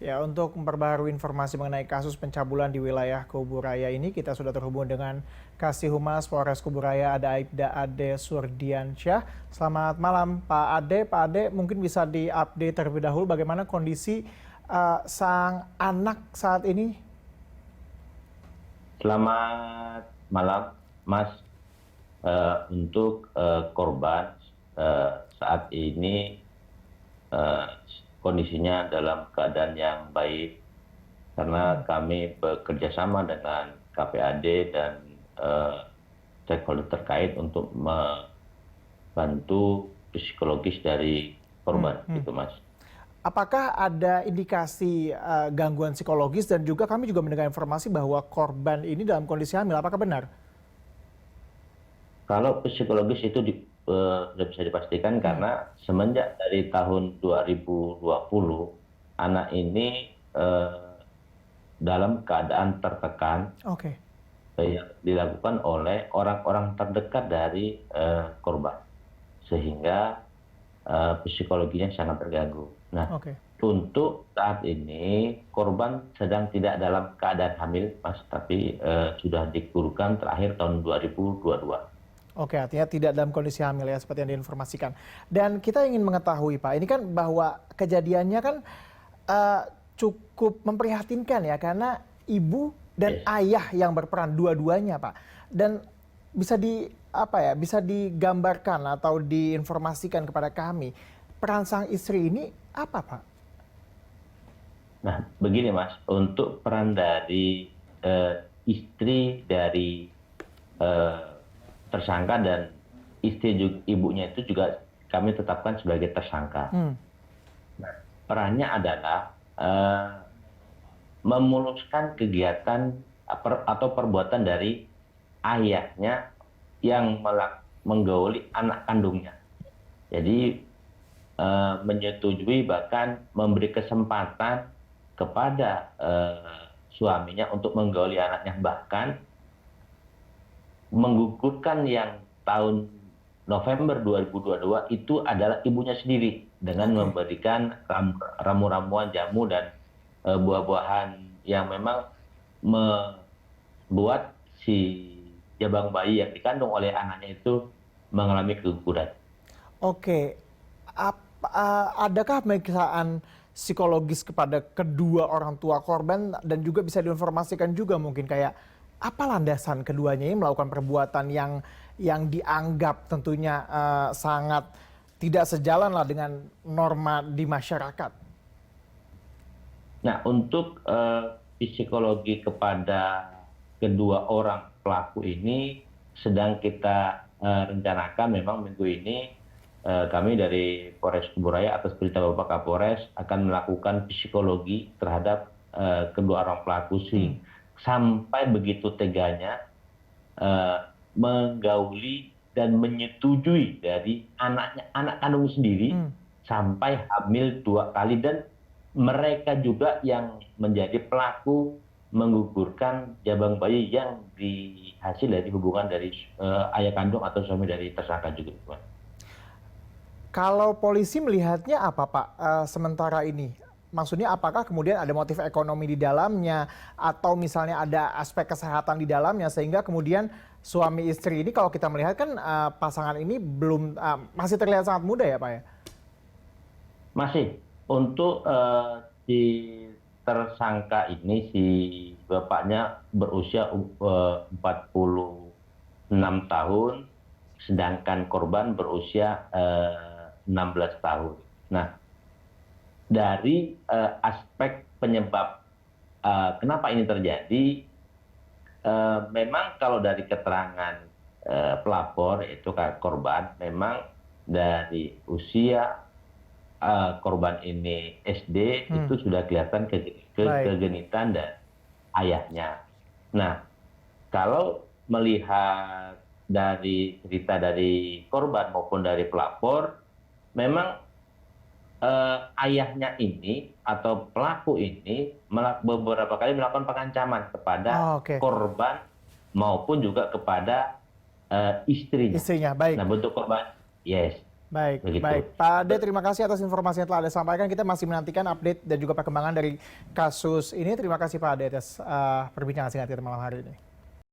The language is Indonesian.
Ya, untuk memperbaharui informasi mengenai kasus pencabulan di wilayah Kuburaya ini, kita sudah terhubung dengan Kasih Humas Polres Kuburaya, ada Aibda Ade Surdiansyah. Selamat malam, Pak Ade. Pak Ade, mungkin bisa diupdate terlebih dahulu bagaimana kondisi sang anak saat ini? Selamat malam, Mas. Untuk korban saat ini eh, kondisinya dalam keadaan yang baik karena kami bekerja sama dengan KPAD dan eh, stakeholder terkait untuk membantu psikologis dari Hmm, korban, hmm. gitu, Mas. Apakah ada indikasi gangguan psikologis dan juga kami juga mendengar informasi bahwa korban ini dalam kondisi hamil, apakah benar? Kalau psikologis itu sudah bisa dipastikan Hmm, karena semenjak dari tahun 2020 anak ini dalam keadaan tertekan oke. yang dilakukan oleh orang-orang terdekat dari korban sehingga psikologinya sangat terganggu. Nah, Oke. untuk saat ini korban sedang tidak dalam keadaan hamil, Mas, tapi sudah digugurkan terakhir tahun 2022. Oke, artinya tidak dalam kondisi hamil ya, seperti yang diinformasikan. Dan kita ingin mengetahui, Pak, ini kan bahwa kejadiannya kan eh, cukup memprihatinkan ya, karena ibu dan Yes. ayah yang berperan dua-duanya, Pak. Dan bisa bisa digambarkan atau diinformasikan kepada kami, peran sang istri ini apa, Pak? Nah, begini Mas, untuk peran dari eh, istri dari eh, tersangka dan istri ibunya itu juga kami tetapkan sebagai tersangka. Hmm, Nah, perannya adalah eh, memuluskan kegiatan atau perbuatan dari ayahnya yang menggauli anak kandungnya. Jadi menyetujui bahkan memberi kesempatan kepada suaminya untuk menggauli anaknya, bahkan menggugurkan yang tahun November 2022 itu adalah ibunya sendiri dengan oke. memberikan ramu-ramuan jamu dan buah-buahan yang memang membuat si jabang bayi yang dikandung oleh anaknya itu mengalami keguguran. Oke, adakah pemeriksaan psikologis kepada kedua orang tua korban dan juga bisa diinformasikan juga mungkin kayak apa landasan keduanya ini melakukan perbuatan yang dianggap tentunya sangat tidak sejalan lah dengan norma di masyarakat. Nah, untuk psikologi kepada kedua orang pelaku ini sedang kita rencanakan. Memang minggu ini kami dari Polres Kuburaya atas perintah Bapak Kapolres akan melakukan psikologi terhadap kedua orang pelaku Hmm, sih sampai begitu teganya eh, menggauli dan menyetujui dari anak kandung sendiri hmm. sampai hamil 2 kali, dan mereka juga yang menjadi pelaku menggugurkan jabang bayi yang dihasil dari hubungan dari ayah kandung atau suami dari tersangka juga, Mas. Kalau polisi melihatnya apa, Pak, sementara ini? Maksudnya apakah kemudian ada motif ekonomi di dalamnya atau misalnya ada aspek kesehatan di dalamnya sehingga kemudian suami istri ini kalau kita melihat kan pasangan ini belum masih terlihat sangat muda ya, Pak ya? Masih untuk si tersangka ini, si bapaknya berusia 46 tahun, sedangkan korban berusia 16 tahun. Nah, dari aspek penyebab kenapa ini terjadi, memang kalau dari keterangan pelapor yaitu korban, memang dari usia korban ini SD Hmm, itu sudah kelihatan baik. kegenitan dan ayahnya. Nah, kalau melihat dari cerita dari korban maupun dari pelapor, memang ayahnya ini atau pelaku ini beberapa kali melakukan pengancaman kepada Oh, oke. korban maupun juga kepada istrinya. Istrinya, baik. Nah, bentuk korban, yes. Baik, Begitu. baik. Pak Ade, terima kasih atas informasi yang telah Anda sampaikan. Kita masih menantikan update dan juga perkembangan dari kasus ini. Terima kasih Pak Ade atas perbincangan singkat kita malam hari ini.